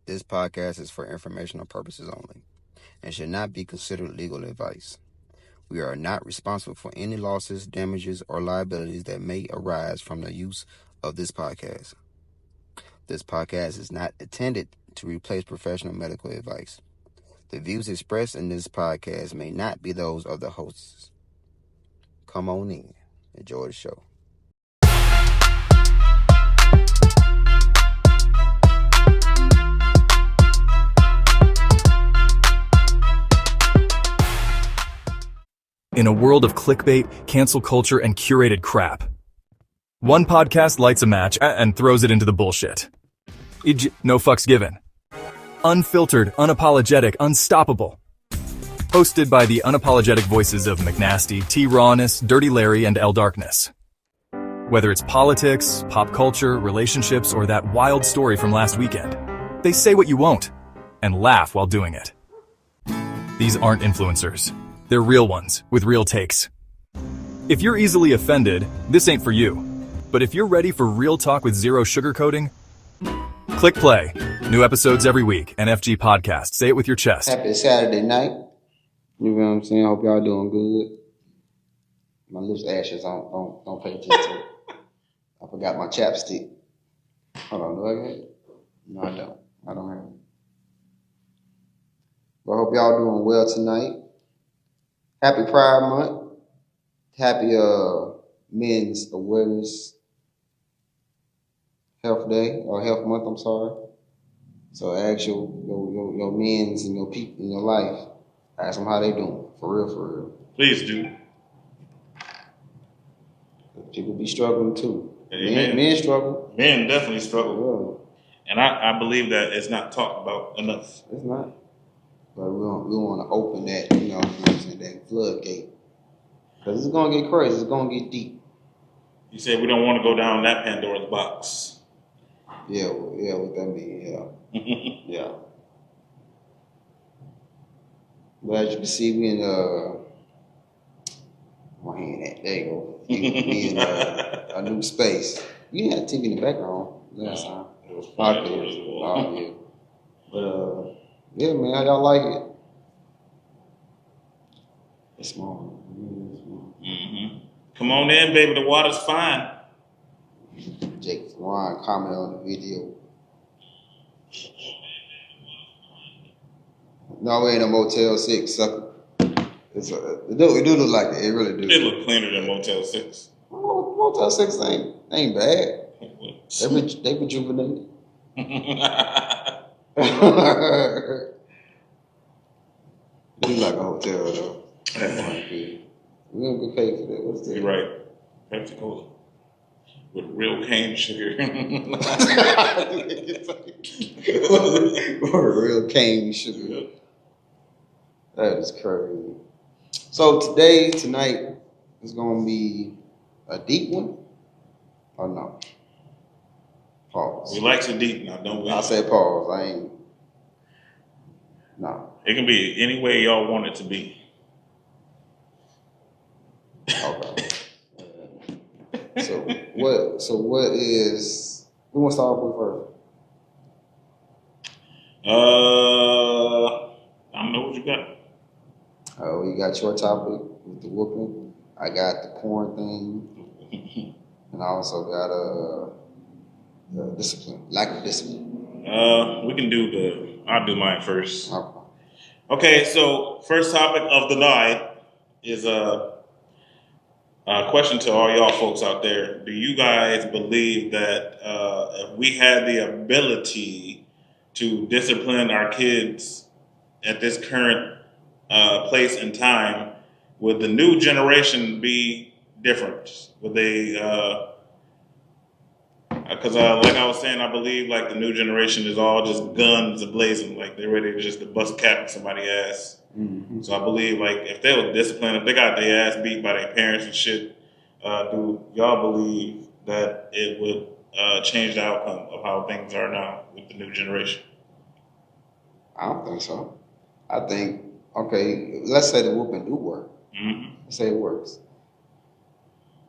This podcast is for informational purposes only and should not be considered legal advice. We are not responsible for any losses, damages, or liabilities that may arise from the use of this podcast. This podcast is not intended to replace professional medical advice. The views expressed in this podcast may not be those of the hosts. Come on in. Enjoy the show. In a world of clickbait, cancel culture, and curated crap, one podcast lights a match and throws it into the bullshit. No fucks given. Unfiltered, unapologetic, unstoppable. Hosted by the unapologetic voices of McNasty, T. Rawness, Dirty Larry, and L. Darkness. Whether it's politics, pop culture, relationships, or that wild story from last weekend, they say what you won't and laugh while doing it. These aren't influencers. They're real ones, with real takes. If you're easily offended, this ain't for you. But if you're ready for real talk with zero sugarcoating, click play. New episodes every week. N.F.G podcast. Say it with your chest. Happy Saturday night. You know what I'm saying? Hope y'all doing good. My lips ashes. Don't pay attention to it. I forgot my chapstick. Hold on, do I get it? No, I don't. I don't have it. But I hope y'all doing well tonight. Happy Pride Month. Happy Men's Awareness Health Day, or Health Month, I'm sorry. So ask your men's and your people in your life. Ask them how they doing. For real. Please do. People be struggling too. Amen. Men struggle. Men definitely struggle. Yeah. And I believe that it's not talked about enough. It's not. But we want to open that, you know what I'm saying, that floodgate. Because it's going to get crazy. It's going to get deep. You said we don't want to go down that Pandora's box. Yeah, what that mean, yeah. Yeah. But as you can see, we in, my hand at, there you go. We in a new space. You had TV in the background last time. It was fun. Yeah. But, yeah, man, how y'all like it? It's small. Mm-hmm. Come on in, baby. The water's fine. Jake Ron commented on the video. No, we ain't a Motel 6, sucker. It do look like it. It really do. It look cleaner than Motel 6. Motel 6 ain't bad. They rejuvenated. It look like a hotel though. We don't get paid for that. What's that? You're right. Pepsi Cola with real cane sugar. Or real cane sugar. That is crazy. So tonight is gonna be a deep one, or no? Pause. We like to deep now, don't we? I said pause. I ain't. No. It can be any way y'all want it to be. Okay. So what is? Who wants to start with first? I don't know what you got. Oh, you got your topic with the whooping. I got the porn thing, and I also got the discipline, lack of discipline. We can do I'll do mine first. Okay, so first topic of the night is a question to all y'all folks out there. Do you guys believe that if we had the ability to discipline our kids at this current place and time, would the new generation be different? Would they, because like I was saying, I believe like the new generation is all just guns a-blazing, like they're ready to just bust a cap in somebody's ass. Mm-hmm. So I believe like if they were disciplined, if they got their ass beat by their parents and shit, do y'all believe that it would change the outcome of how things are now with the new generation? I don't think so. I think, okay, let's say the whooping do work. Mm-hmm. Let's say it works.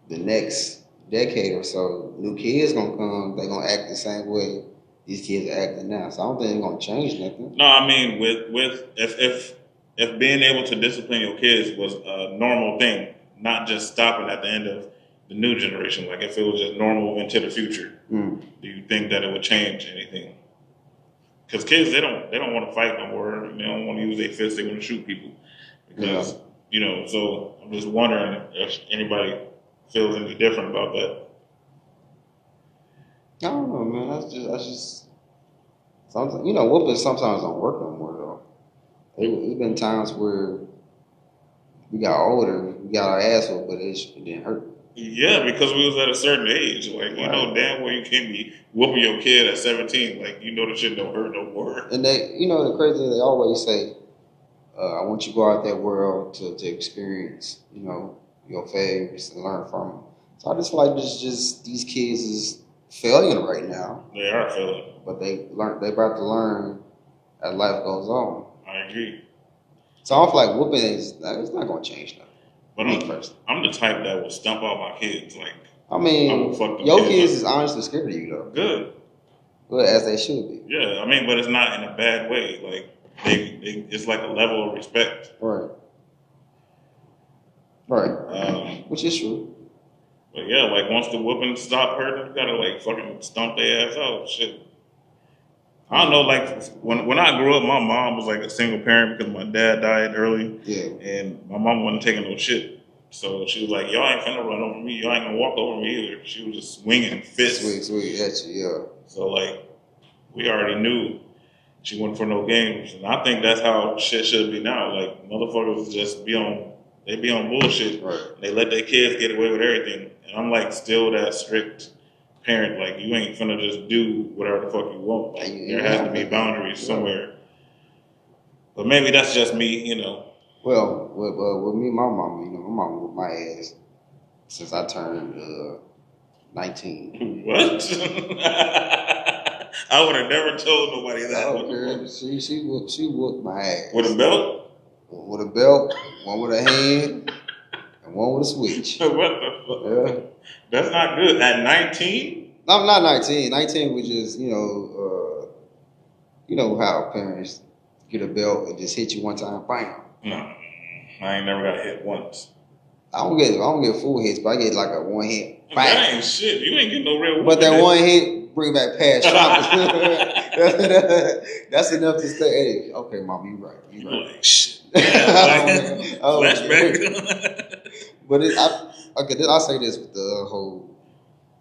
The next decade or so, new kids gonna come, they gonna act the same way these kids are acting now. So I don't think they're gonna change nothing. No, I mean with if being able to discipline your kids was a normal thing, not just stopping at the end of the new generation. Like if it was just normal into the future, do you think that it would change anything? Because kids they don't want to fight no more. They don't want to use their fists. They want to shoot people. Because so I'm just wondering if anybody feels any different about that. I don't know, man. That's just something. Whooping sometimes don't work no more though. There's been times where we got older, we got our ass whooped, but it didn't hurt. Yeah, because we was at a certain age. Like, you know damn well you can't be whooping your kid at 17. Like, the shit don't hurt no more. And they, the crazy thing, they always say, I want you to go out that world to experience, your failures and learn from them. So I just feel like these kids is failing right now. They are failing. But they about to learn as life goes on. I agree. So I feel like whooping it's not going to change nothing. But I'm the type that will stump out my kids. Like, I mean, your kids is honestly scared of you though. Good. Good, as they should be. Yeah, I mean, but it's not in a bad way. Like, it's like a level of respect. Right. Which is true. But yeah, like once the whooping stop hurting, you gotta like fucking stomp their ass out. Shit. I don't know, like when I grew up, my mom was like a single parent because my dad died early. Yeah. And my mom wasn't taking no shit. So she was like, y'all ain't finna run over me. Y'all ain't gonna walk over me either. She was just swinging fists. Sweet, actually, yeah. So like, we already knew she wasn't for no games. And I think that's how shit should be now. Like, motherfuckers just be on bullshit. Right. They let their kids get away with everything. And I'm like still that strict parent. Like, you ain't finna just do whatever the fuck you want. Like, there has to be boundaries somewhere. But maybe that's just me, Well, with me, my mom, my mom whooped my ass since I turned 19. What? I would have never told nobody that. Okay. She whooped my ass. With a belt? With a belt, one with a hand, and one with a switch. What the fuck? Yeah. That's not good. At 19? No, not 19. 19 was just, how parents get a belt and just hit you one time, bam. No, I ain't never got hit once. I don't get full hits, but I get like a one hit. Bam. That ain't shit. You ain't getting no real. But that one hit bring back past trauma. That's enough to say, hey, okay, mom, you right. Like, shit. Flashback. But I'll say this with the whole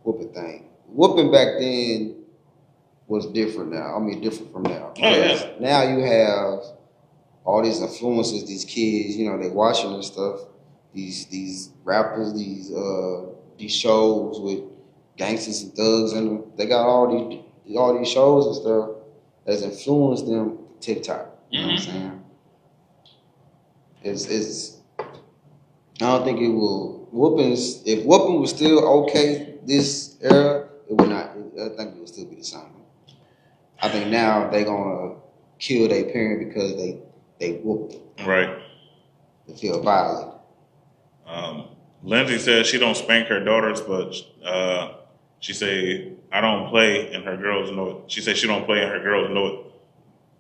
whooping thing. Whooping back then was different now. I mean, different from now. Now you have all these influences, these kids, they watching this stuff. These rappers, these shows with gangsters and thugs, and they got all these shows and stuff that's influenced them. TikTok, you know what I'm saying? It's. I don't think it will. Whoopings. If whooping was still okay this era, it would not. I think it would still be the same. I think now they gonna kill their parent because they whooped them. Right. They feel violent. Lindsay says she don't spank her daughters, but she say I don't play and her girls know it. She says she don't play and her girls know it.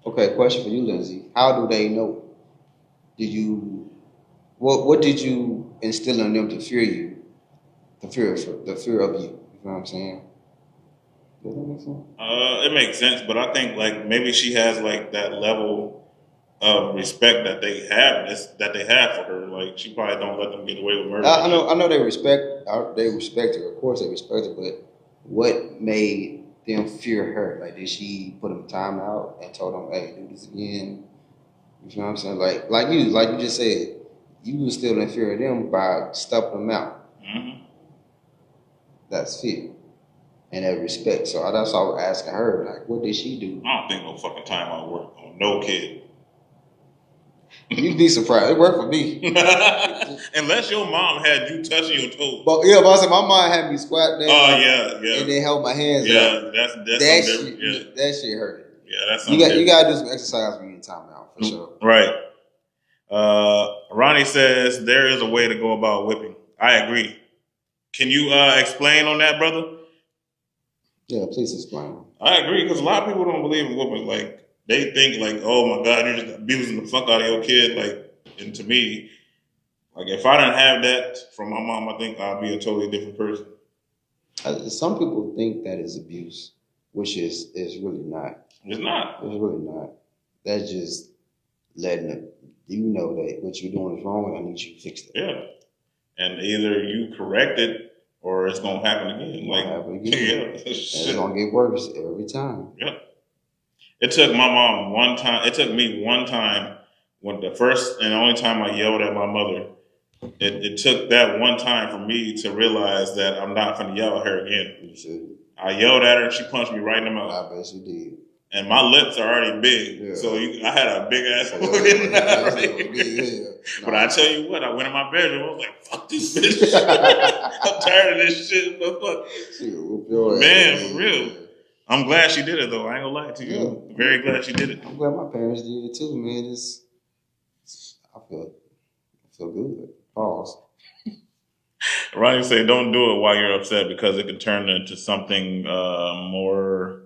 Okay, question for you, Lindsay. How do they know? What did you instill in them to fear you? The fear of you. You know what I'm saying? Does that make sense? It makes sense, but I think like maybe she has like that level of respect that they have for her. Like she probably don't let them get away with murder. I know they respect her. Of course they respect her, but what made them fear her? Like did she put them time out and told them, hey, do this again? You know what I'm saying? Like you just said, you was still in fear of them by stuffing them out. Mm-hmm. That's fear. And that respect. So that's why I was asking her, like, what did she do? I don't think no fucking time out work on no kid. You'd be surprised. It worked for me. Unless your mom had you touching your toes. But I said my mom had me squat down. Oh yeah. And then held my hands up. That's that shit. Yeah. That shit hurt. Yeah, that's you gotta do some exercise when you're in timeout for sure. Right. Ronnie says there is a way to go about whipping. I agree. Can you explain on that, brother? Yeah, please explain. I agree, because a lot of people don't believe in whooping. Like, they think like, oh my God, you're just abusing the fuck out of your kid. Like, and to me, like, if I didn't have that from my mom, I think I'd be a totally different person. Some people think that is abuse, which is really not. It's not. It's really not. That's just letting you know that what you're doing is wrong and I need you to fix it. Yeah. And either you correct it or it's gonna happen again. It's gonna happen again. Yeah. It's gonna get worse every time. Yeah. It took my mom one time. It took me one time, when the first and only time I yelled at my mother. It took that one time for me to realize that I'm not gonna yell at her again. You should. I yelled at her and she punched me right in the mouth. I bet you did. And my lips are already big, Yeah. so I had a big ass But I tell you what, I went in my bedroom. I was like, "Fuck this bitch! I'm tired of this shit." Man, for real. I'm glad she did it though. I ain't gonna lie to you. Yeah. Very glad she did it. I'm glad my parents did it too, man. I feel good. Pause. Ronnie say, "Don't do it while you're upset because it can turn into something more."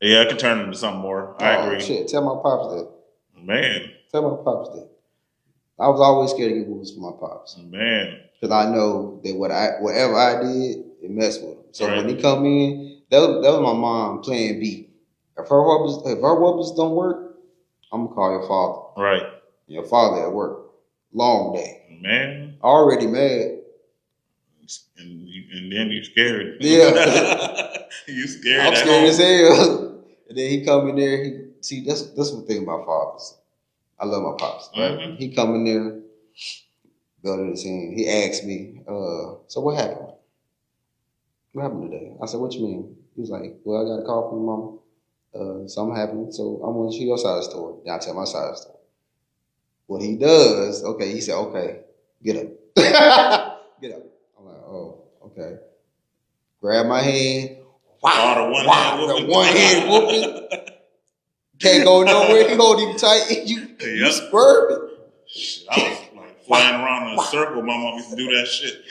Yeah, it can turn into something more. I agree. Shit, tell my pops that. Man. Tell my pops that. I was always scared to get whooped for my pops. Man. Because I know that whatever I did, it messed with him. So when he come in, that was my mom playing B. If her weapons don't work, I'm gonna call your father. Right. Your father at work. Long day. Man. Already mad. And then you scared. Yeah. You scared. I'm scared as hell. And then he come in there. That's the thing about fathers. I love my pops. Right? Mm-hmm. He come in there, building his hand. He asked me, "So what happened? What happened today?" I said, "What you mean?" He was like, "Well, I got a call from mom. Something happened. So I want to hear your side of the story." Then I tell my side of the story. What he does, he said, "Okay, get up, get up." I'm like, "Oh, okay." Grab my hand. Wow, the one hand whooping. Can't go nowhere. He hold him tight. You swerving. I was like flying around in a circle. My mom used to do that shit.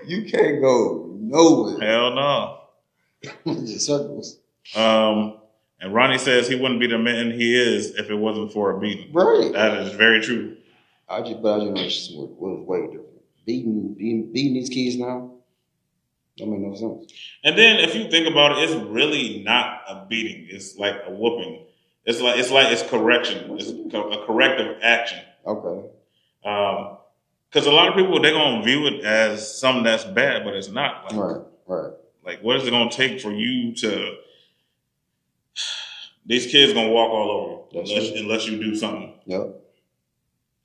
You can't go nowhere. Hell no. Just circles. And Ronnie says he wouldn't be the man he is if it wasn't for a beating. Right. That is very true. I just know this was way different. Beating these kids now, that make no sense. And then if you think about it, it's really not a beating. It's like a whooping. It's correction. It's a corrective action. Okay. Because a lot of people, they're gonna view it as something that's bad, but it's not. Like, right. Like, what is it gonna take for you to? These kids gonna walk all over unless you do something. Yep.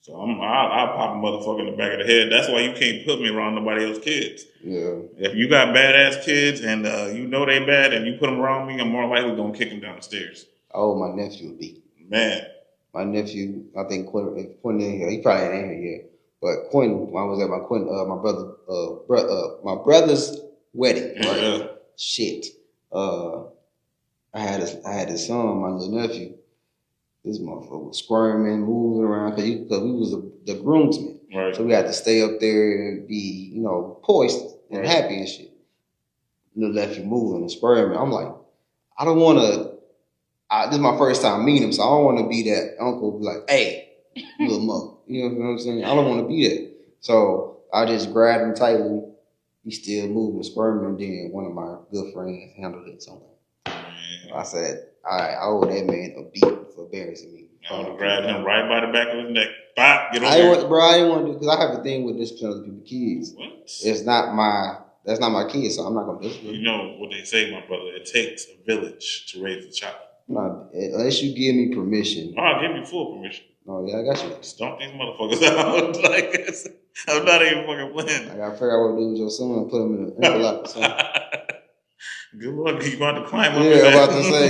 So I'll pop a motherfucker in the back of the head. That's why you can't put me around nobody else's kids. Yeah. If you got badass kids and you know they bad and you put them around me, I'm more likely gonna kick them down the stairs. Oh, my nephew would be. Man. My nephew, I think Quinn in here. He probably ain't in here yet. But Quinn, when I was at my brother's wedding, right? Yeah. Shit. I had his son, my little nephew. This motherfucker was squirming, moving around because we was the groomsmen. Right. So we had to stay up there and be, poised and happy and shit. Little nephew moving and squirming. I'm like, I don't want to. This is my first time meeting him, so I don't want to be that uncle. Be like, hey, little mother. You know what I'm saying? I don't want to be that. So I just grabbed him tightly. He's still moving, squirming. And then one of my good friends handled it. So I said, I owe that man a beat for embarrassing me. I would have grabbed him right by the back of his neck. Bop, get over I didn't want to do because I have a thing with disciplining other people's kids. What? That's not my kid, so I'm not gonna discipline. You know what they say, my brother. It takes a village to raise a child. No, unless you give me permission. Oh, I'll give you full permission. Oh yeah, I got you. Stomp these motherfuckers out. I'm not even fucking playing. I gotta figure out what to do with your son and put him in an envelope or something. Good luck. You about to climb up. Yeah, I'm about to say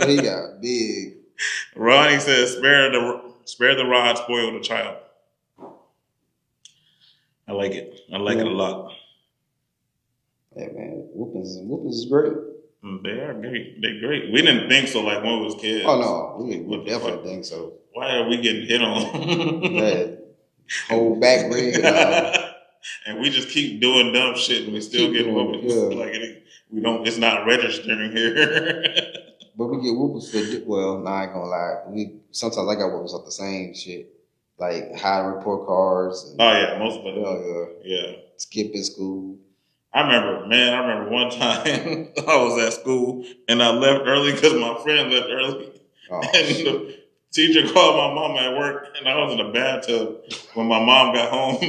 he got big. Ronnie says, "Spare the rod, spoil the child." I like it. I like it a lot. Yeah, man, whoopings is great. They are great. They're great. We didn't think so like when we was kids. Oh no, we definitely think so. Why are we getting hit on? Whole back rig. And we just keep doing dumb shit and we still get whoopings. Yeah. Like we don't. It's not registering here. But we get whoopings for I ain't gonna lie. Sometimes I got whoopings off the same shit, like high report cards. And, Most of them. Yeah. Skipping school. I remember one time I was at school and I left early because my friend left early. Oh, and the teacher called my mom at work and I was in the bathtub. When my mom got home,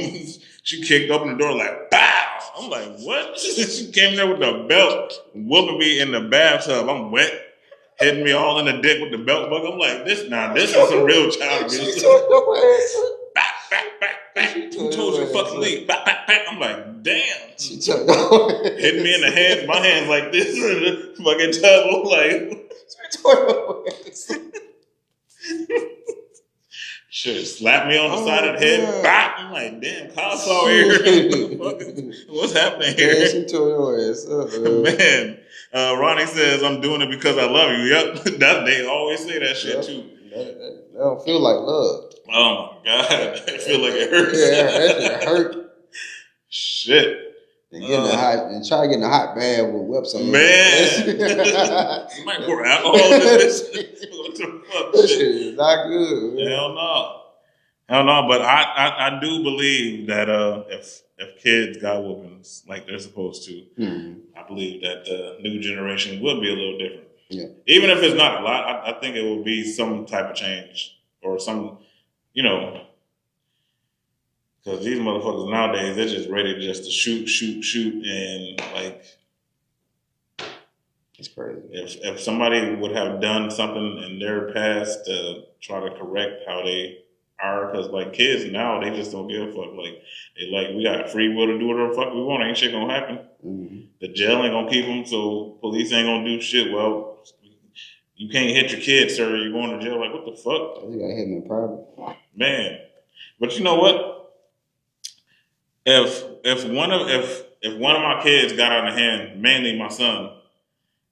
she kicked open the door like, bow! I'm like, what? She came there with the belt, whooping me in the bathtub. I'm wet, hitting me all in the dick with the belt buckle. I'm like, this is some real child abuse. Back. Who told you to fucking leave? Back. I'm like, damn. She hitting me in the hands, my hands like this in the fucking tub. Like, shit, slap me on the side of the head. Bop. I'm like, damn, cops over here. What's happening here? Man, she tore your ass up, man. Ronnie says, I'm doing it because I love you. Yep. They always say that shit too. That don't feel like love. Oh my God. I feel like it hurts. Yeah, that shit hurt. Shit. And try to get in a hot bath with whips on. Man. You might pour alcohol in this. What the fuck? That shit is not good. Man. Hell no. But I do believe that if kids got whoopings like they're supposed to, I believe that the new generation would be a little different. Yeah. Even if it's not a lot, I think it will be some type of change or some, because these motherfuckers nowadays, they're just ready just to shoot, and like, it's crazy. If somebody would have done something in their past to try to correct how they are, because like kids now, they just don't give a fuck. Like we got free will to do whatever the fuck we want. Ain't shit gonna happen. Mm-hmm. The jail ain't gonna keep them, so police ain't gonna do shit. Well, you can't hit your kid, sir. You're going to jail. Like, what the fuck? You gotta hit him in private, man. But you know what? If one of my kids got out of hand, mainly my son,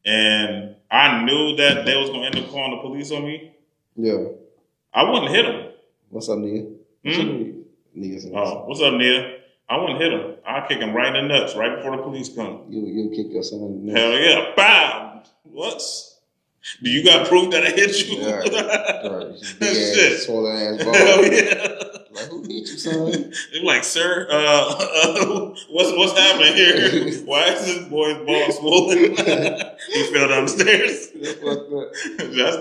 and I knew that they was gonna end up calling the police on me, I wouldn't hit him. What's up, Nia? What's up, Nia? I wouldn't hit him. I'd kick him right in the nuts right before the police come. You'll kick your son in the nuts. Hell yeah! Bow. What? Do you got proof that I hit you? Yeah, right. Shit. Swollen ass ball. Hell yeah. Like, who hit you, son? They're like, sir, what's happening here? Why is this boy's ball swollen? He fell downstairs.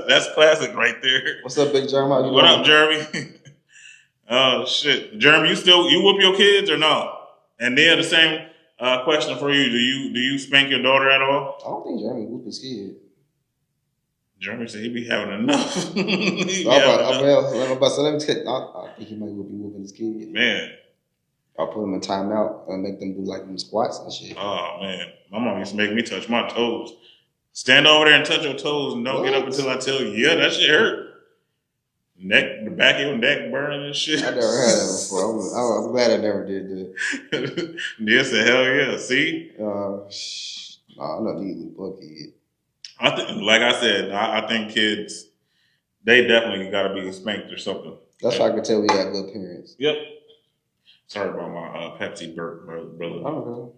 That's classic right there. What's up, Big Jeremy? What up, Jeremy? Oh shit, Jeremy, you whoop your kids or no? And then the same question for you: Do you spank your daughter at all? I don't think Jeremy whoop his kid. Jeremy said he be having enough. I think he might be whooping his kid. Man. I'll put him in timeout and make them do like them squats and shit. Oh man. My mom used to make me touch my toes. Stand over there and touch your toes and don't get up until I tell you, yeah, that shit hurt. The back of your neck burning and shit. I never had that before. I'm glad I never did that. Nia said, hell yeah. See? I'm not needing a kid. Like I said, I think kids, they definitely got to be spanked or something. That's how I can tell we have good parents. Yep. Sorry about my Pepsi burp, brother. I don't know.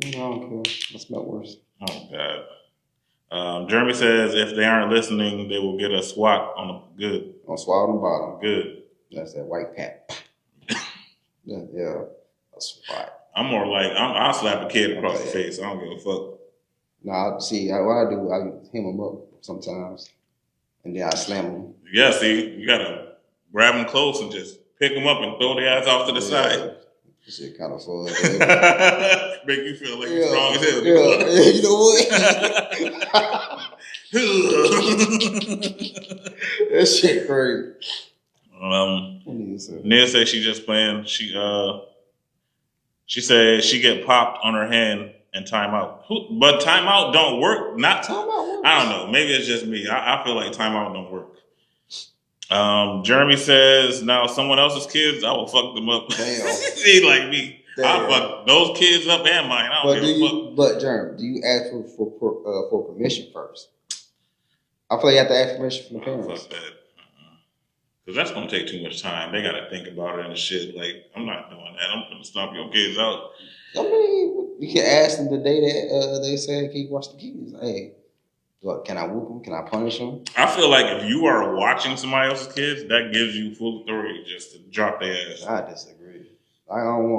I don't care. I smell worse. Oh, God. Jeremy says if they aren't listening, they will get a swat on the good. On swat on the bottom. Good. That's that white pat. Yeah. A swat. I'm more like, I'll slap a kid across the face. I don't give a fuck. Nah, see, what I do, I hem them up sometimes, and then I slam them. Yeah, see, you gotta grab them close and just pick them up and throw their ass off to the side. This shit kind of fun. Make you feel like you're strong as hell. Yeah, you know what? That shit crazy. Nia said she just playing. She said she get popped on her hand. And timeout, but timeout don't work. Not timeout. I don't know. Maybe it's just me. I feel like timeout don't work. Jeremy says now someone else's kids, I will fuck them up. Damn. He like me. I fuck those kids up and mine. I don't give a fuck. But Jeremy, do you ask for permission first? I feel like you have to ask permission from the parents. Fuck that. Because that's going to take too much time. They got to think about it and shit. Like, I'm not doing that. I'm going to stomp your kids out. I mean, you can ask them the day that they said, "Can you watch the kids?" Hey, what, can I whoop them? Can I punish them? I feel like if you are watching somebody else's kids, that gives you full authority just to drop their ass. I disagree. I don't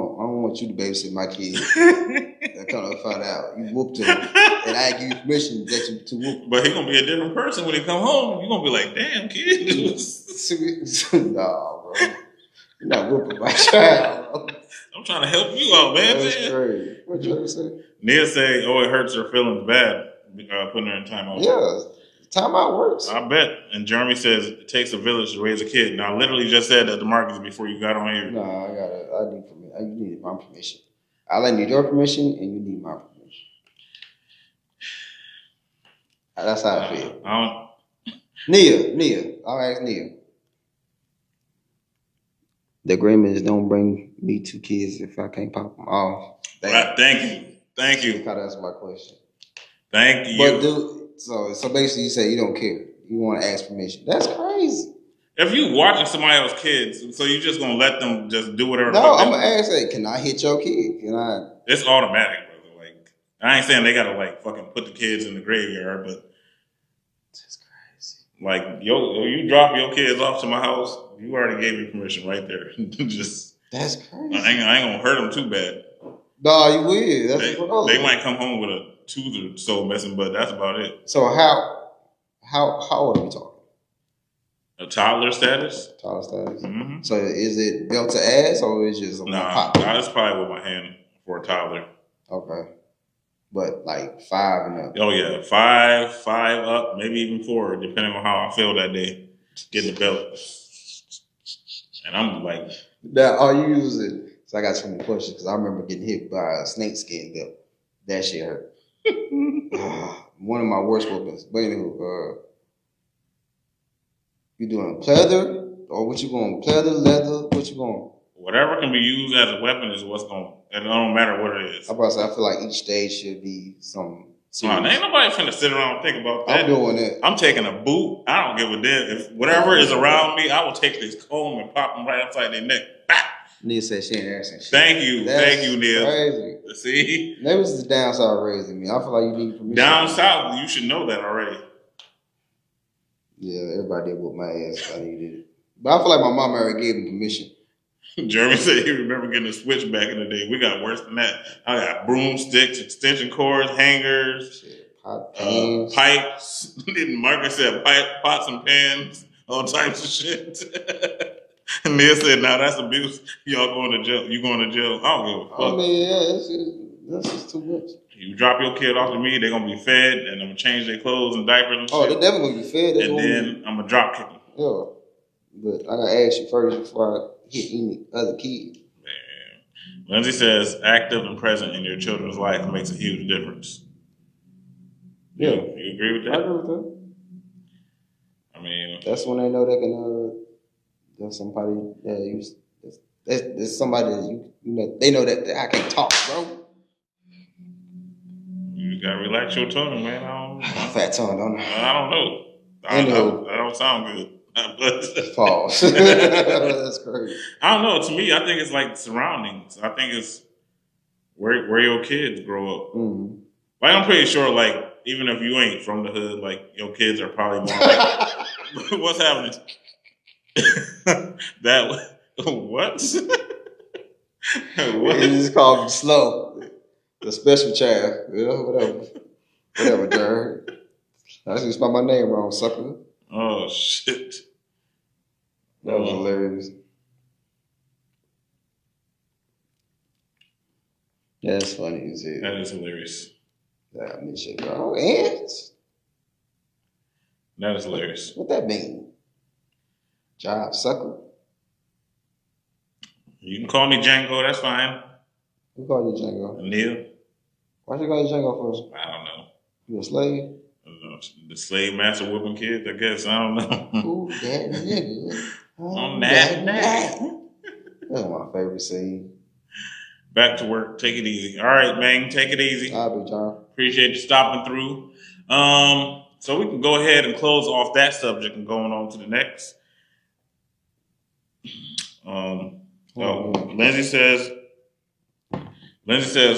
want you to babysit my kids. I kind of find out you whooped him, and I give you permission to whoop. But he's gonna be a different person when he come home. You're gonna be like, "Damn, kid." Nah, bro. You're not whooping my child, bro. I'm trying to help you out, man. That's crazy. What you say? Nia say, "Oh, it hurts her feelings bad putting her in timeout." Yeah, timeout works. I bet. And Jeremy says it takes a village to raise a kid. Now, I literally just said that to Marcus before you got on here. No, I need permission. You need my permission. I need your permission, and you need my permission. That's how I feel. Nia. I'll ask Nia. The agreement is don't bring me 2 kids if I can't pop them off. Right, thank you. How to answer my question. Thank you. But so basically, you say you don't care. You want to ask permission. That's crazy. If you watching somebody else's kids, so you just gonna let them just do whatever? No, I'm gonna ask. Hey, can I hit your kid? Can I? It's automatic, brother. Like, I ain't saying they gotta like fucking put the kids in the graveyard, but that's crazy. Like, you drop your kids off to my house, you already gave me permission right there. Just that's crazy. I ain't gonna hurt them too bad. No, you will. They might come home with a tooth or so missing, but that's about it. So how old are we talking? A toddler status? Toddler status. Mm-hmm. So is it belt to ass or is it just pop? Nah, it's probably with my hand for a toddler. Okay. But like 5 and up. Oh yeah, 5 up, maybe even 4, depending on how I feel that day. Getting the belt. And I'm like, now are you using? So I got so many questions because I remember getting hit by a snake skin belt. That shit hurt. One of my worst weapons. But anyway, you doing pleather or what you going? Pleather, leather? What you going? Whatever can be used as a weapon is what's going. It don't matter what it is. I feel like each stage should be some. Ain't nobody finna sit around and think about that. I'm doing it. I'm taking a boot. I don't give a damn. If whatever is around me, I will take this comb and pop them right outside their neck. Bah! Nia said she ain't asking shit. Thank you, Nia. Crazy. See, maybe it's the down south raising me. I feel like you need permission. Down south, you should know that already. Yeah, everybody did whoop my ass. I needed it, but I feel like my mom already gave me permission. Jeremy said he remember getting a switch back in the day. We got worse than that. I got broomsticks, extension cords, hangers, pipes. Marcus said pots and pans, all types of shit. And Nia said, "Nah, that's abuse. Y'all going to jail. You going to jail? I don't give a fuck." I mean, yeah, that's just too much. You drop your kid off to me, they're gonna be fed, and I'm gonna change their clothes and diapers and shit. Oh, they're never gonna be fed. And then I'm gonna drop kick them. Yeah, but I gotta ask you first before I hit any other kid. Man, Lindsay says, "Active and present in your children's life makes a huge difference." Yeah, you agree with that? I agree with that. I mean, that's when they know they can. There's somebody that there's somebody that you know they know that I can talk, bro. You gotta relax your tongue, man. Fat tongue, don't I? I don't know. That don't sound good. Pause. That's crazy. I don't know. To me, I think it's like surroundings. I think it's where your kids grow up. Mm-hmm. Like, I'm pretty sure, like, even if you ain't from the hood, like, your kids are probably more like, what's happening? What? What? You just call me slow. The special child. Yeah, whatever, Jared. I just spelled my name wrong, sucker. Oh, shit. That was hilarious. Yeah, that's funny. That is hilarious. Yeah, I mean, shit, bro. Ants? That is hilarious. What that mean? Job sucker? You can call me Django, that's fine. Who called you Django? Neil. Why'd you call you Django first? I don't know. You a slave? The slave master whooping kids, I guess. I don't know. Ooh, that nigga. On that. That's my favorite scene. Back to work. Take it easy. All right, man. Take it easy. I'll be John. Appreciate you stopping through. So we can go ahead and close off that subject and going on to the next. Lindsay says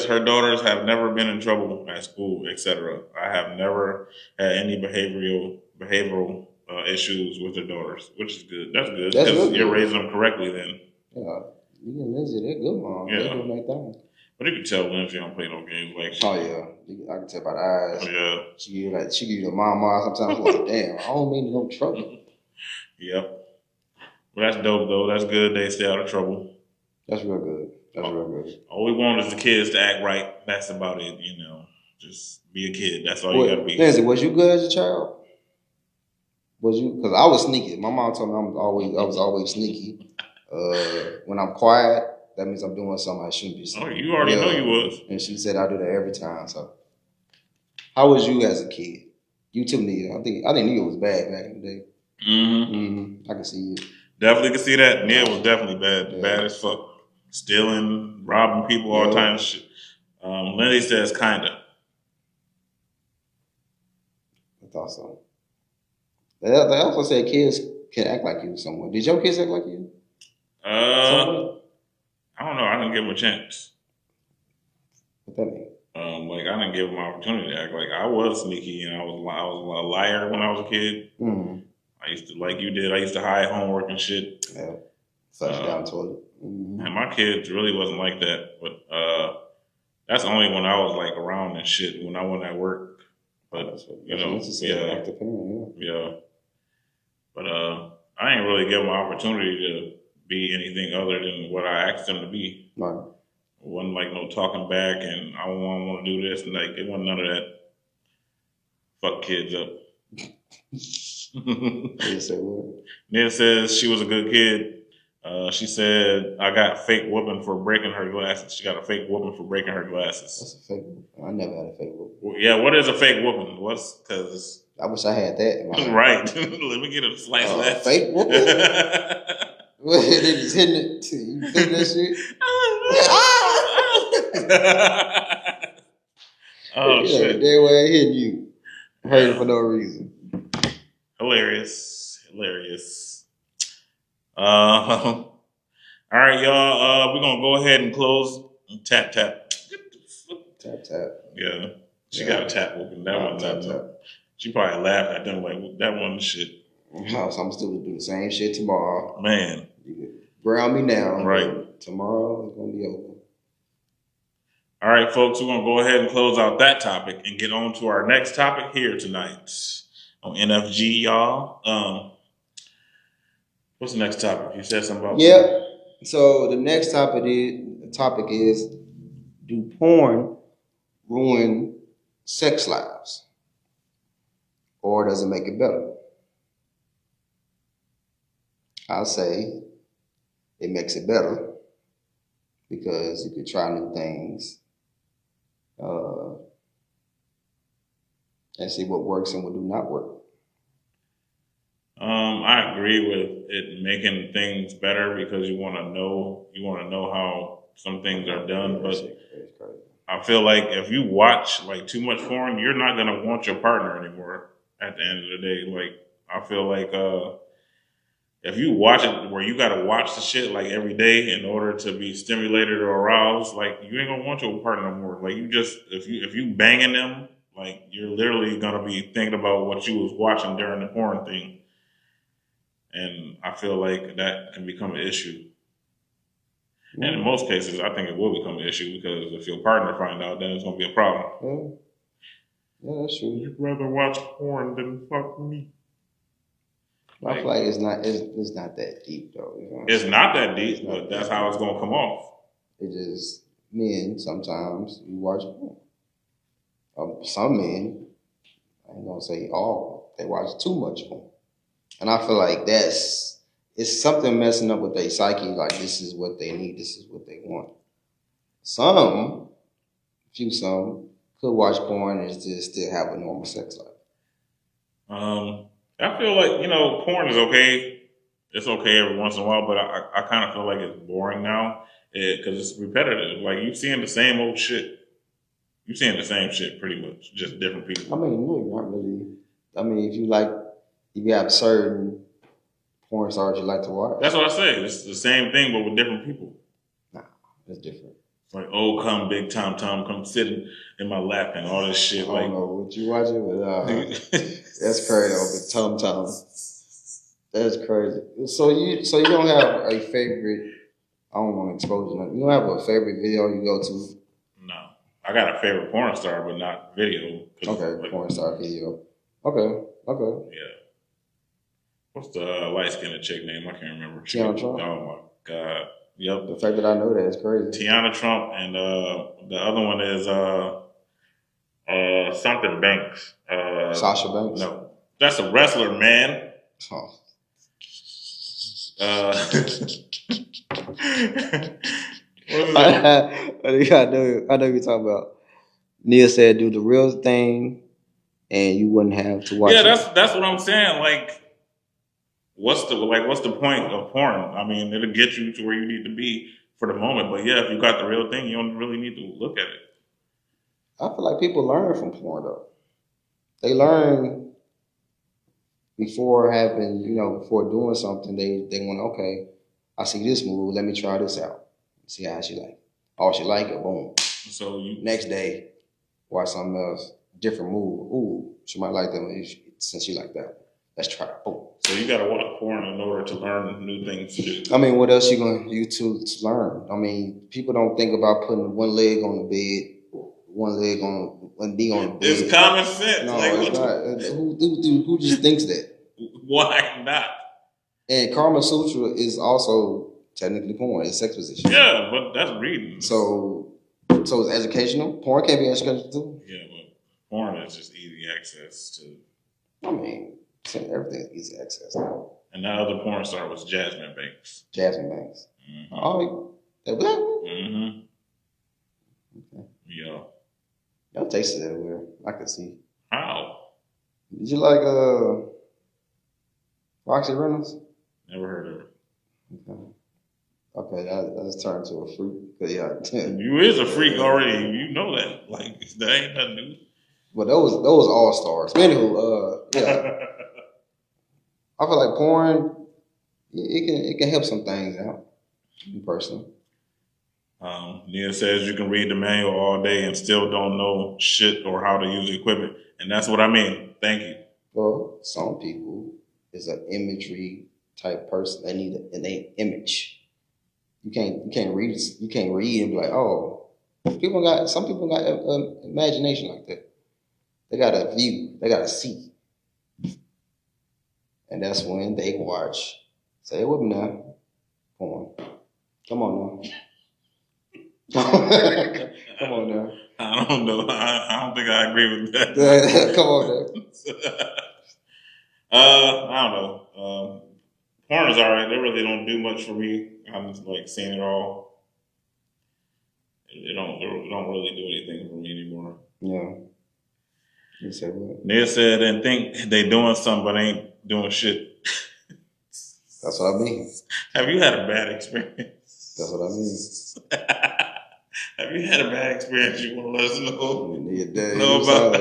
her daughters have never been in trouble at school, etc. I have never had any behavioral issues with their daughters, which is good. That's good because you're raising them correctly. Then you and Lindsay, they're good moms. Yeah. They do my thing. But you can tell Lindsay don't play no games like. Oh yeah, I can tell by the eyes. Yeah, she give you the mama sometimes. Like, damn, I don't mean no trouble. Yep. Well, that's dope though. That's good. They stay out of trouble. That's real good. Real good. All we want is the kids to act right. That's about it. Just be a kid. That's all you gotta be. Lindsay, was you good as a child? Was you? Because I was sneaky. My mom told me I was always sneaky. When I'm quiet, that means I'm doing something I shouldn't be. Oh, you already know you was. And she said I do that every time. So, how was you as a kid? You too, Nia. I think Nia was bad back in the day. I can see you. Definitely can see that. Nia was definitely bad. Yeah. Bad as fuck. Stealing, robbing people, all kinds of shit. Lindsay says kinda. I thought so. They also said kids can act like you somewhere. Did your kids act like you? I don't know. I didn't give them a chance. What that mean? Like I didn't give them an opportunity to act like I was sneaky and I was a liar when I was a kid. Mm-hmm. I used to, like you did, I used to hide homework and shit. Yeah. Flush down the toilet. Mm-hmm. And my kids really wasn't like that. But that's only when I was like around and shit, when I went at work. But yeah. But I ain't really give them an opportunity to be anything other than what I asked them to be. Right. It wasn't like no talking back and I want to do this and like it wasn't none of that. Fuck kids up. Nia says she was a good kid. She said I got fake whooping for breaking her glasses. She got a fake whooping for breaking her glasses. What's a fake whooping? I never had a fake whooping. Well, yeah, what is a fake whooping? Because I wish I had that. Right. Let me get a slice of that. Fake whooping? They just hitting it to you. Hitting that shit? Oh, shit. They were hitting you. Hurting for no reason. Hilarious. All right, y'all. We're going to go ahead and close. Tap. Tap. Yeah. She got a tap whooping. That one tap. She probably laughed at them like, that wasn't shit. No, so I'm still going to do the same shit tomorrow. Man. You can ground me now. Right. Tomorrow it's going to be over. All right, folks, we're going to go ahead and close out that topic and get on to our next topic here tonight on N.F.G, y'all. What's the next topic? You said something about... Yeah. So the next topic is do porn ruin sex lives? Or does it make it better? I'll say it makes it better because you can try new things and see what works and what do not work. I agree with it making things better because you want to know how some things are done. But I feel like if you watch like too much porn, you're not gonna want your partner anymore. At the end of the day, like I feel like if you watch it where you gotta watch the shit like every day in order to be stimulated or aroused, like you ain't gonna want your partner no more. Like you just if you banging them, like you're literally gonna be thinking about what you was watching during the porn thing. And I feel like that can become an issue. Mm-hmm. And in most cases, I think it will become an issue because if your partner find out, then it's gonna be a problem. Yeah, that's true. You'd rather watch porn than fuck me. I feel like it's not that deep though. You know? It's not that deep, but that's how it's gonna come off. It just men sometimes you watch porn. Some men, I ain't gonna say all, they watch too much porn. And I feel like it's something messing up with their psyche, like this is what they need, this is what they want. Some could watch porn and just still have a normal sex life. I feel like, porn is okay. It's okay every once in a while, but I kind of feel like it's boring now because it's repetitive. Like, you're seeing the same old shit. You're seeing the same shit pretty much, just different people. I mean, no, not really. I mean, if you have certain porn stars you like to watch? That's what I say. It's the same thing, but with different people. Nah, it's different. Like, oh, come Big Tom, come sit in my lap and all this shit. I don't know what you watching, but that's crazy. Big Tom. That's crazy. So you don't have a favorite? I don't want to expose you. You don't have a favorite video you go to? No, I got a favorite porn star, but not video. Okay, like, porn star video. Okay. Yeah. What's the light-skinned chick name? I can't remember. Tiana Trump. Oh my god. Yep. The fact that I know that is crazy. Tiana Trump, and the other one is something Banks. Sasha Banks. No, that's a wrestler, man. Oh. What is I know you're talking about. Nia said, "Do the real thing, and you wouldn't have to watch." Yeah, that's what I'm saying. Like, what's the point of porn? I mean, it'll get you to where you need to be for the moment, but yeah, if you got the real thing, you don't really need to look at it. I feel like people learn from porn though. They learn before doing something. They want, okay, I see this move. Let me try this out. See how she like it. Oh, she like it. Boom. So next day, watch something else, different move. Ooh, she might like that since she like that. Let's try it. Boom. So you gotta watch porn in order to learn new things to do. I mean, what else you gonna use to learn? I mean, people don't think about putting one leg on the bed, one knee on the bed. It's common sense. No, it's not. Who just thinks that? Why not? And Kama Sutra is also technically porn. It's sex position. Yeah, but that's reading. So it's educational. Porn can't be educational too. Yeah, but porn is just easy access to. I mean, everything is easy access now. And that other porn star was Jasmine Banks. Mm-hmm. Oh, that black one? Mm-hmm. Okay. Yeah. Y'all tasted that weird. I could see. How? Did you like Roxy Reynolds? Never heard of her. Okay, I just turned to a freak. Yeah. You is a freak already. You know that. Like, that ain't nothing new. But those all stars. Anywho, yeah. I feel like porn, it can help some things out. Personally. Nia says you can read the manual all day and still don't know shit or how to use the equipment, and that's what I mean. Thank you. Well, some people is an imagery type person. They need an image. You can't read and be like, oh, some people got imagination like that. They got a view. They got to see. And that's when they watch. Say it with me now. Porn. Come on now. Come on now. I don't know. I don't think I agree with that. Come on now. I don't know. Porn is alright. They really don't do much for me. I'm just like seeing it all. It don't really do anything for me anymore. Yeah. You said what? Nia said and think they doing something but ain't doing shit. That's what I mean. Have you had a bad experience? That's what I mean. Have you had a bad experience you want to let us know? About?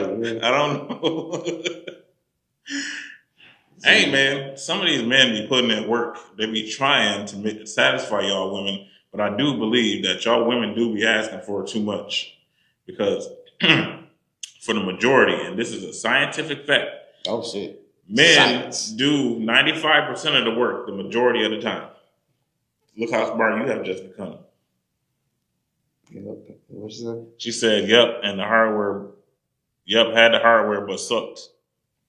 I don't know. Hey man, some of these men be putting in work. They be trying to satisfy y'all women, but I do believe that y'all women do be asking for too much because for the majority, and this is a scientific fact. Oh shit. Men do 95% of the work the majority of the time. Look how smart you have just become. What's that? She said, "Yep," and the hardware. Yep, had the hardware, but sucked.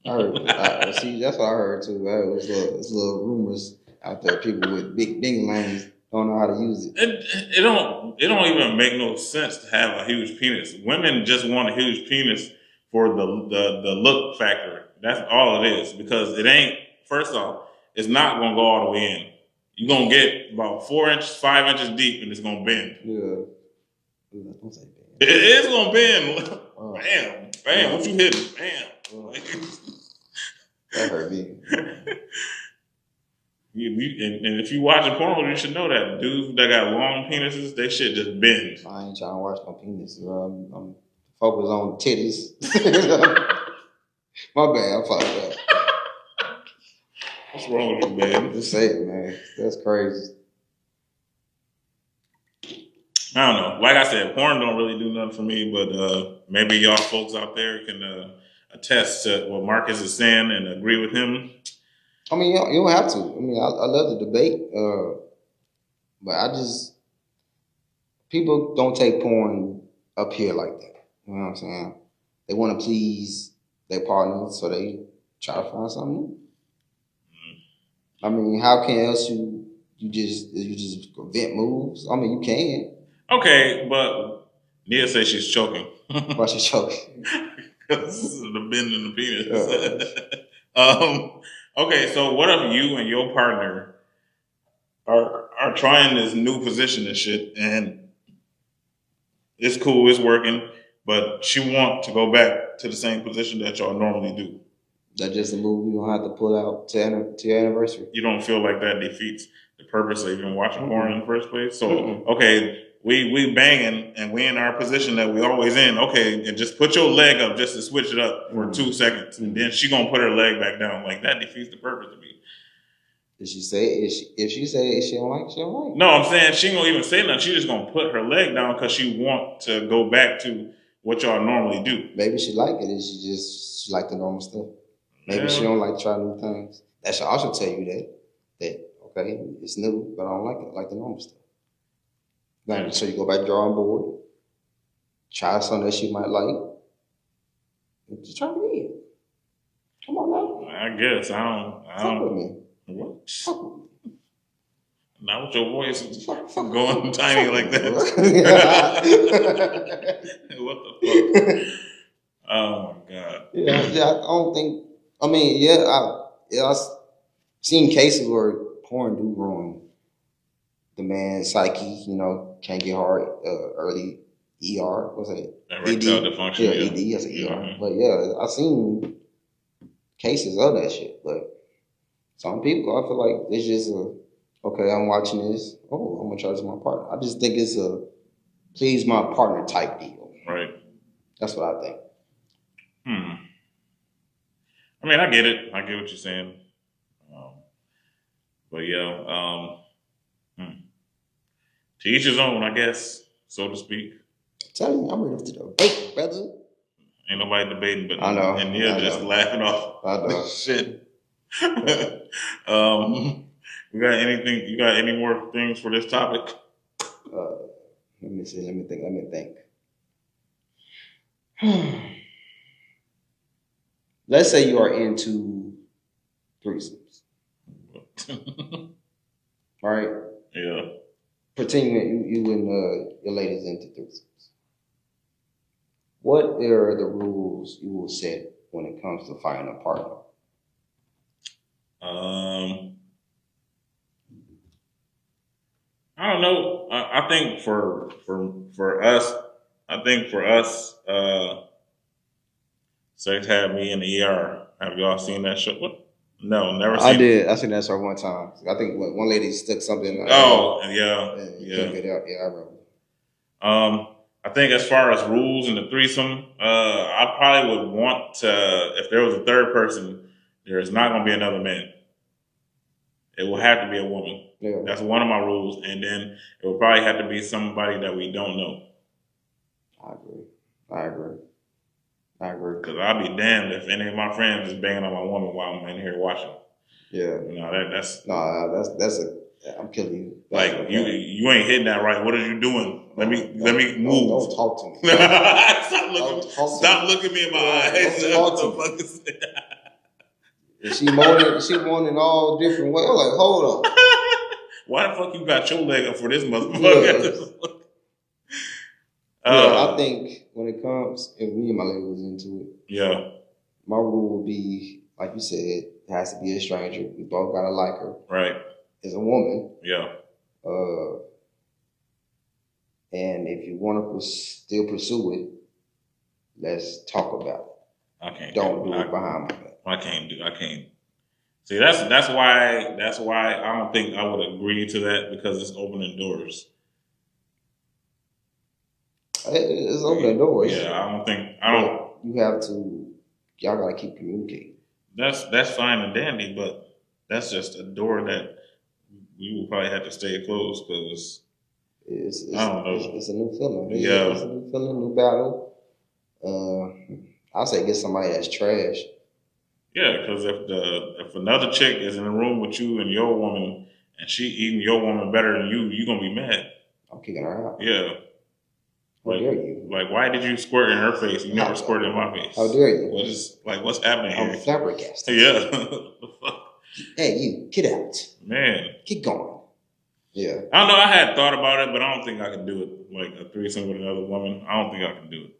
I heard. See, that's what I heard too. There's little rumors out there. People with big ding lanes don't know how to use it. It don't even make no sense to have a huge penis. Women just want a huge penis for the look factor. That's all it is because it ain't. First off, it's not gonna go all the way in. You're gonna get about 4 inches, 5 inches deep, and it's gonna bend. Yeah. Don't say bend. It is gonna bend. Oh. Bam, what you hitting? Bam. That hurt me. And if you watching porn, you should know that dudes that got long penises, they shit just bend. I ain't trying to watch my penis. I'm focused on titties. My bad. I apologize. What's wrong with you, man? Just say it, man. That's crazy. I don't know. Like I said, porn don't really do nothing for me, but maybe y'all folks out there can attest to what Marcus is saying and agree with him. I mean, you don't have to. I mean, I love the debate, but people don't take porn up here like that. You know what I'm saying? They want to please their partner, so they try to find something new. I mean, how can else you just prevent moves? I mean, you can. Okay, but Nia says she's choking. Why she's choking? Because the bend in the penis. Okay, so what if you and your partner are trying this new position and shit, and it's cool, it's working, but she wants to go back to the same position that y'all normally do? That's just a move you don't have to pull out to your anniversary. You don't feel like that defeats the purpose of even watching porn in the first place? So, okay, we banging and we in our position that we always in. Okay, and just put your leg up just to switch it up for 2 seconds, and then she gonna put her leg back down. Like, that defeats the purpose to me. Did she say if she say she don't like, she don't like? No, I'm saying she ain't gonna even say nothing. She just gonna put her leg down because she want to go back to what y'all normally do. Maybe she like it and she like the normal stuff. Maybe she don't like trying new things. That should also tell you that okay, it's new, but I don't like it. I like the normal stuff. Then so you go back to drawing board, try something that she might like, and just try it again. Come on now. I guess I don't. Fuck with me. What? Fuck with me. Not with your voice going tiny like that. What the fuck? Oh my god. Yeah, I don't think. I mean, I've seen cases where porn do ruin the man's psyche. You know, can't get hard early. ER, what's that? Erectile dysfunction. Yeah, ED, that's an ER. Mm-hmm. But yeah, I've seen cases of that shit. But some people, I feel like it's just okay, I'm watching this. Oh, I'm gonna try this with my partner. I just think it's a please my partner type deal. Right. That's what I think. I mean, I get it. I get what you're saying. But yeah, to each his own, I guess, so to speak. I'm telling you, I'm ready to debate, brother. Ain't nobody debating, but I know. And you're just laughing off. I know. Shit. We got anything? You got any more things for this topic? Let me see. Let me think. Let's say you are into threesomes. All right? Yeah. Pretending you and your ladies into threesomes. What are the rules you will set when it comes to finding a partner? I don't know. I think for us, sex had me in the ER. Have y'all seen that show? What? No, never seen I did. I seen that show one time. I think one lady stuck something. Yeah. Couldn't get out. Yeah, I remember. I think as far as rules in the threesome, I probably would want to, if there was a third person, there is not going to be another man. It will have to be a woman. Yeah. That's one of my rules. And then it will probably have to be somebody that we don't know. I agree. Because I'll be damned if any of my friends is banging on my woman while I'm in here watching. Yeah. That's I'm killing you. Like you ain't hitting that right. What are you doing? Let me move. Don't talk to me. Stop looking me in my eyes. Don't talk to me. And she moaning all different ways. I'm like, hold on. Why the fuck you got your leg up for this motherfucker? I think when it comes, if me and my lady was into it, my rule would be, like you said, it has to be a stranger. We both gotta like her. Right. As a woman. Yeah. And if you want to still pursue it, let's talk about it. I can't. Don't do it behind my back. I can't. See, that's why I don't think I would agree to that, because it's opening doors. It's opening doors. Yeah, y'all You have to. Y'all gotta keep communicating. That's fine and dandy, but that's just a door that you will probably have to stay closed because I don't know. It's a new feeling. Yeah. It's a new feeling, new battle. I say get somebody that's trash. Yeah, because if another chick is in the room with you and your woman and she eating your woman better than you gonna be mad. I'm kicking her out. Yeah. How dare you? Like, why did you squirt in her face? You never squirted in my face. How dare you? What's happening here? I'm flabbergasted. Yeah. The fuck? Hey, you, get out. Man. Keep going. Yeah. I don't know. I had thought about it, but I don't think I can do it. Like a threesome with another woman. I don't think I can do it.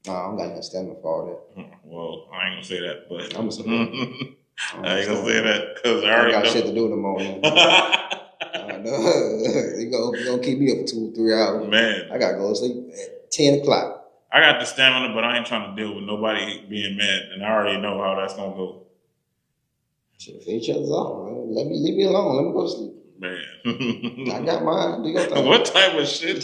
No, I'm not gonna stand for all that. Well, I ain't gonna say that, but I'm gonna say that. I ain't gonna say that because I I already got know. shit to do in the morning. I know. You gonna keep me up for 2 or 3 hours. Man, I gotta go to sleep at 10 o'clock. I got the stamina, but I ain't trying to deal with nobody being mad, and I already know how that's gonna go. Shit, for each other's off, man. Leave me alone. Let me go to sleep. Man, I got mine. Do your thing. What type of shit?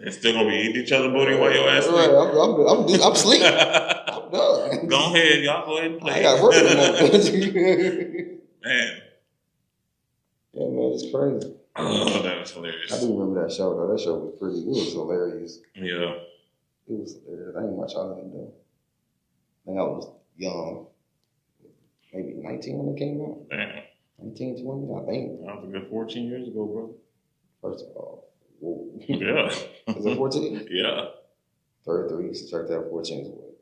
They're still gonna be eating each other booty while your ass sleep. Right, I'm asleep. I'm done. Go ahead, y'all go ahead and play. I got work in the morning. Man. Yeah, man, it's crazy. Oh, that was hilarious. I do remember that show, though. That show was pretty, it was hilarious. Yeah. It was hilarious. I ain't much I didn't do. I think I was young. Maybe 19 when it came out. Damn. 19, 20, I think. That was a good 14 years ago, bro. First of all. Whoa. Yeah. Was it 14? Yeah. 33, subtract that 14 is what?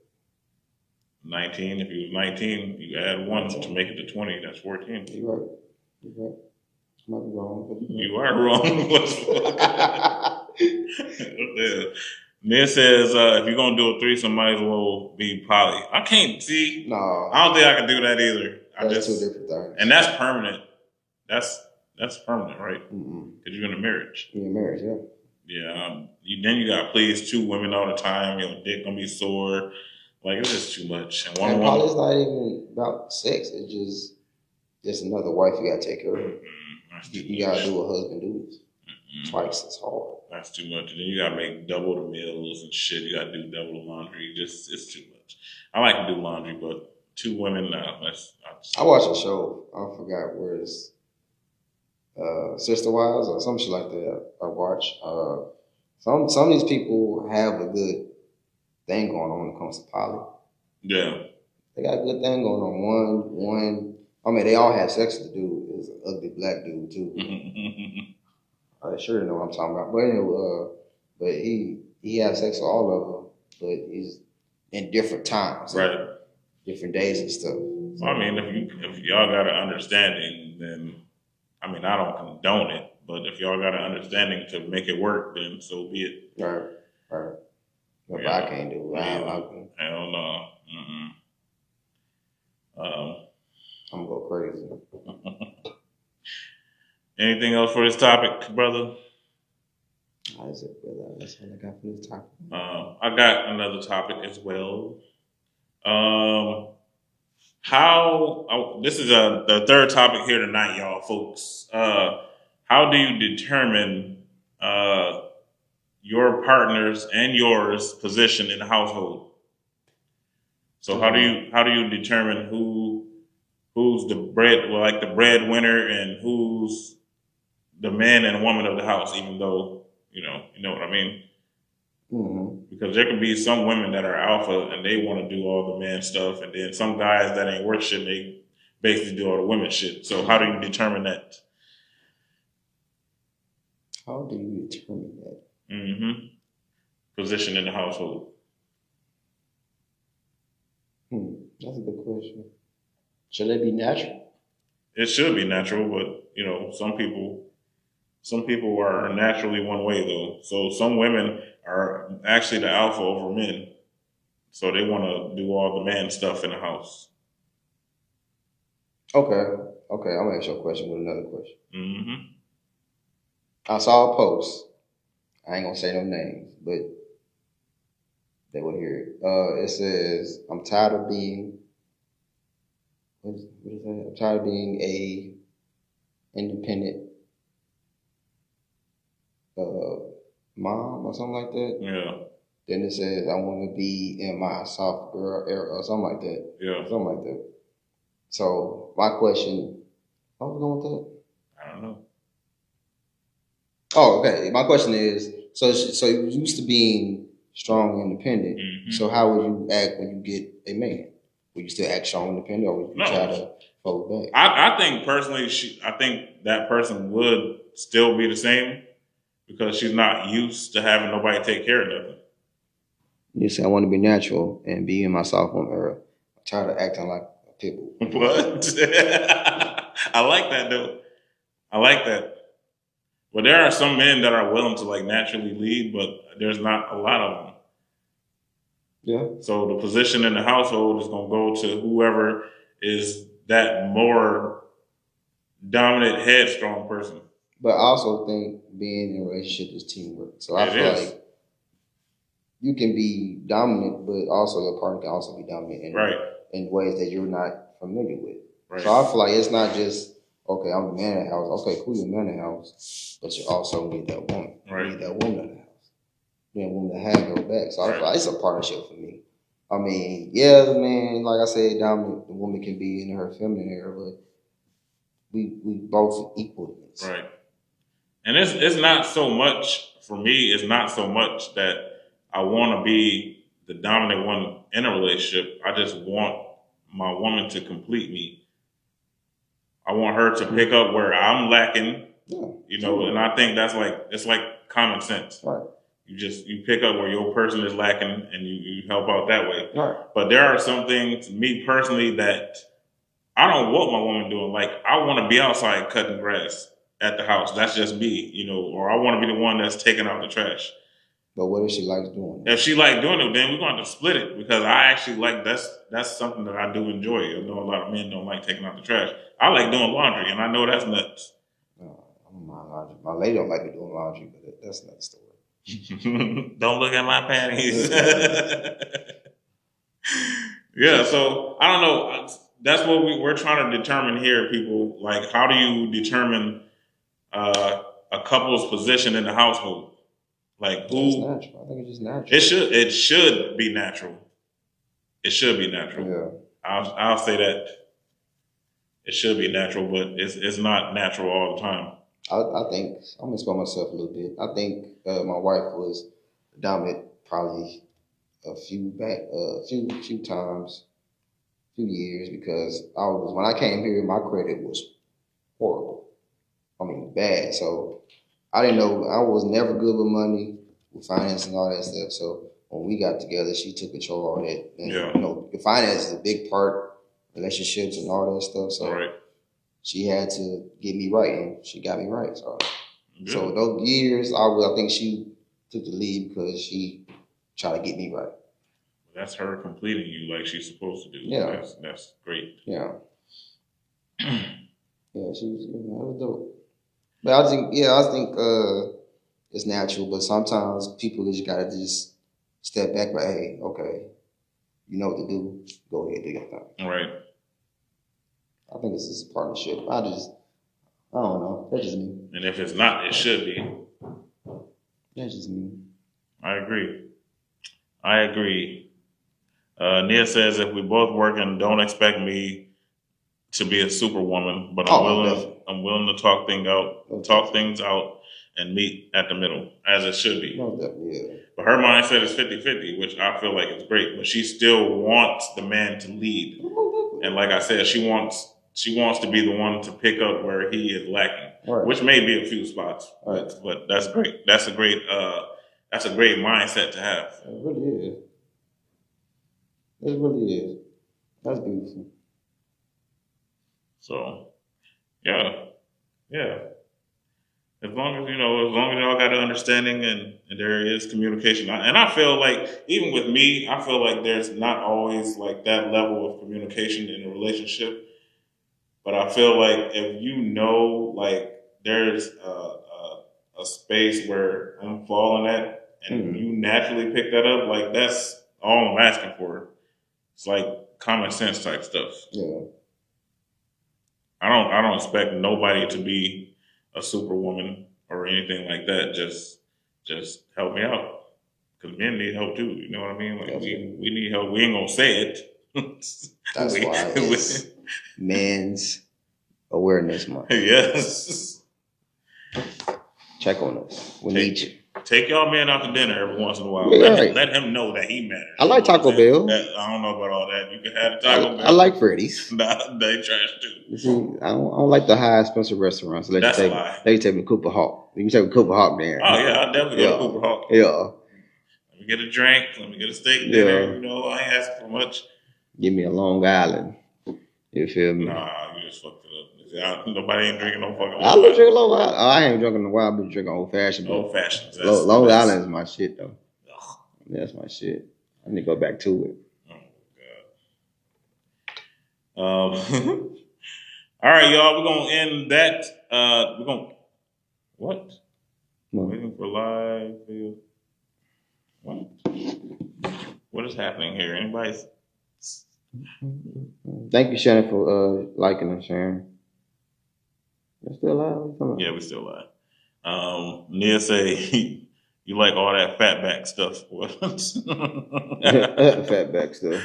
19. If you was 19, you add 1 to make it to 20. That's 14. You're right. You're right. I might be wrong. But you are wrong. Ned says, if you're going to do a threesome, might as well be poly. I can't see. No. I don't think I can do that either. That's 2 different things. And that's permanent. That's permanent, right? Because you're in a marriage. You're in a marriage, yeah. Yeah. Then you got to please 2 women all the time. Your dick going to be sore. Like, it's just too much. And poly's not even about sex. It's just another wife you got to take care of. You got to do what husband does. Twice as hard. That's too much. And then you got to make double the meals and shit. You got to do double the laundry. It's too much. I like to do laundry, but 2 women, I watched a show. I forgot where it's Sister Wives or some shit like that. I watch. Some of these people have a good thing going on when it comes to poly. Yeah. They got a good thing going on. One. I mean, they all have sex with the dude. Is an ugly black dude too. I sure know what I'm talking about. But anyway, but he has sex with all of them, but he's in different times, right? Different days and stuff. So, I mean, if y'all got an understanding, then I mean, I don't condone it, but if y'all got an understanding to make it work, then so be it. Right. But I can't do it. Hell no. I'm gonna go crazy. Anything else for this topic, brother? That's it, brother. That's all I got for this topic. I got another topic as well. This is the third topic here tonight, y'all, folks. How do you determine your partner's and yours position in the household? So how do you determine who's the breadwinner and who's the man and woman of the house, even though, you know what I mean? Mm-hmm. Because there can be some women that are alpha and they want to do all the man stuff, and then some guys that ain't worth shit, they basically do all the women shit. So how do you determine that? How do you determine that? Position in the household. That's a good question. Should it be natural? It should be natural, but some people are naturally one way though. So some women are actually the alpha over men. So they want to do all the man stuff in the house. Okay. I'm gonna ask you a question with another question. I saw a post. I ain't gonna say no names, but they will hear it. It says, I'm tired of being what is that? I'm tired of being a independent mom or something like that. Yeah. Then it says I want to be in my soft girl era or something like that. Yeah. Something like that. So my question, how was going with that? I don't know. Oh, okay. My question is, so you're used to being strong and independent. Mm-hmm. So how would you act when you get a man? Would you still act strong and independent, or would you try to fold back? I think personally, I think that person would still be the same because she's not used to having nobody take care of nothing. You say I want to be natural and be in my sophomore era. I'm tired of acting like a pit bull. What? I like that though. I like that. But there are some men that are willing to like naturally lead, but there's not a lot of them. Yeah. So the position in the household is going to go to whoever is that more dominant, headstrong person. But I also think being in a relationship is teamwork. So I feel like you can be dominant, but also your partner can also be dominant in ways that you're not familiar with. Right. So I feel like it's not just, okay, I'm the man of the house. Okay, cool, you're the man of the house. But you also need that woman. Right. You need that woman in the house. You need a woman to have your back. So I feel like it's a partnership for me. I mean, yeah, the man, like I said, dominant, the woman can be in her feminine era, but we both equal in this. Right. And it's not so much, for me, it's not so much that I want to be the dominant one in a relationship. I just want my woman to complete me. I want her to pick up where I'm lacking, and I think that's it's like common sense. Right. You pick up where your person is lacking and you help out that way. Right. But there are some things, me personally, that I don't want my woman doing. Like, I want to be outside cutting grass at the house. That's just me, or I want to be the one that's taking out the trash. But what if she likes doing it? If she likes doing it, then we're going to split it because I actually like that's something that I do enjoy. I know a lot of men don't like taking out the trash. I like doing laundry, and I know that's nuts. No, I don't mind laundry. My lady don't like me doing laundry, but that's another story. Don't look at my panties. Yeah, so I don't know. That's what we're trying to determine here, people. Like, how do you determine a couple's position in the household? Like, who? It's natural. I think it's just natural. It should be natural. It should be natural. Yeah. I'll say that. It should be natural, but it's not natural all the time. I think I'm gonna explain myself a little bit. I think my wife was dominant probably a few times, few years, because when I came here, my credit was horrible. I mean, bad. So I didn't know. I was never good with money, with finance and all that stuff. So when we got together, she took control of all that. And, the finance is a big part, relationships and all that stuff. So she had to get me right, and she got me right. So those years, I think she took the lead because she tried to get me right. That's her completing you like she's supposed to do. Yeah, that's great. Yeah, yeah, she was. That was dope. But I think it's natural. But sometimes people just gotta just step back. Like, hey, okay, you know what to do. Go ahead, do your thing. Right. I think it's just a partnership. I don't know. That's just me. And if it's not, it should be. That's just me. I agree. Nia says, if we both working, don't expect me to be a superwoman, but I'm willing to talk things out and meet at the middle, as it should be. But her mindset is 50-50, which I feel like is great. But she still wants the man to lead. And like I said, she wants to be the one to pick up where he is lacking, which may be a few spots. But that's great. That's a great mindset to have. It really is. It really is. That's beautiful. So, yeah. As long as y'all got an understanding and there is communication. And I feel like, even with me, I feel like there's not always like that level of communication in a relationship. But I feel like if like there's a space where I'm falling at and you naturally pick that up, like that's all I'm asking for. It's like common sense type stuff. Yeah. I don't expect nobody to be a superwoman or anything like that. Just help me out, because men need help too. You know what I mean? Like we need help. We ain't gonna say it. That's why Men's Awareness Month. Yes. Check on us. We need you. Take y'all men out to dinner every once in a while. Yeah, let him know that he matters. I like Taco Bell. I don't know about all that. You can have the Taco Bell. I like Freddy's. Nah, they trash too. You see, I don't like the high expensive restaurants. That's a lie. Let you take me to Cooper Hawk. You can take me to Cooper Hawk there. Oh yeah, I'll definitely go to Cooper Hawk. Yeah. Let me get a drink. Let me get a steak dinner. You know, I ain't asking for much. Give me a Long Island. You feel me? Nah, you just fucked it up. Nobody ain't drinking no fucking. I would drink Long Island. I ain't drinking the wild, but drinking old fashioned. Old fashions. Long Island is my shit though. Ugh. That's my shit. I need to go back to it. Oh god. All right, y'all. We're gonna end that. We're gonna what? Waiting for live video. What is happening here? Anybody's? Thank you, Shannon, for liking and sharing. You're still live? Yeah, we still live. Nia say you like all that fatback stuff. What? Fatback stuff.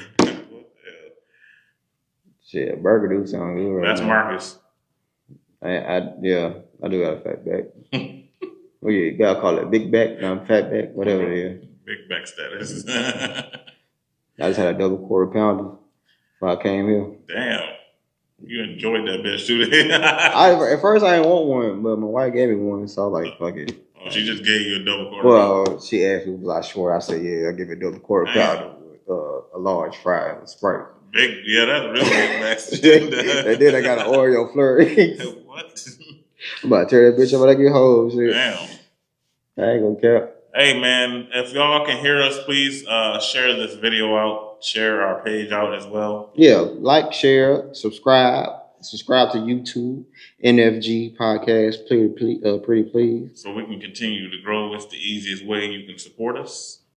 Shit, burger do sound good right That's now. Marcus. I do got a fat back. Well, yeah, you gotta call it big back, fat back, whatever it is. Big back status. I just had a double quarter pounder before I came here. Damn. You enjoyed that bitch too. At first I didn't want one, but my wife gave me one, so I was like, fuck it. Oh, she just gave you a double quarter pounder? Well, she asked me, was I short? I said, yeah, I'll give you a double quarter pounder with a large fry and Sprite. Big, yeah, that's really big backs. And then I got an Oreo flurry. What? I'm about to tear that bitch up when I get home. Shit. Damn. I ain't gonna care. Hey, man, if y'all can hear us, please share this video out. Share our page out as well. Yeah, like, share, subscribe. Subscribe to YouTube, N.F.G podcast, pretty please. So we can continue to grow. It's the easiest way you can support us.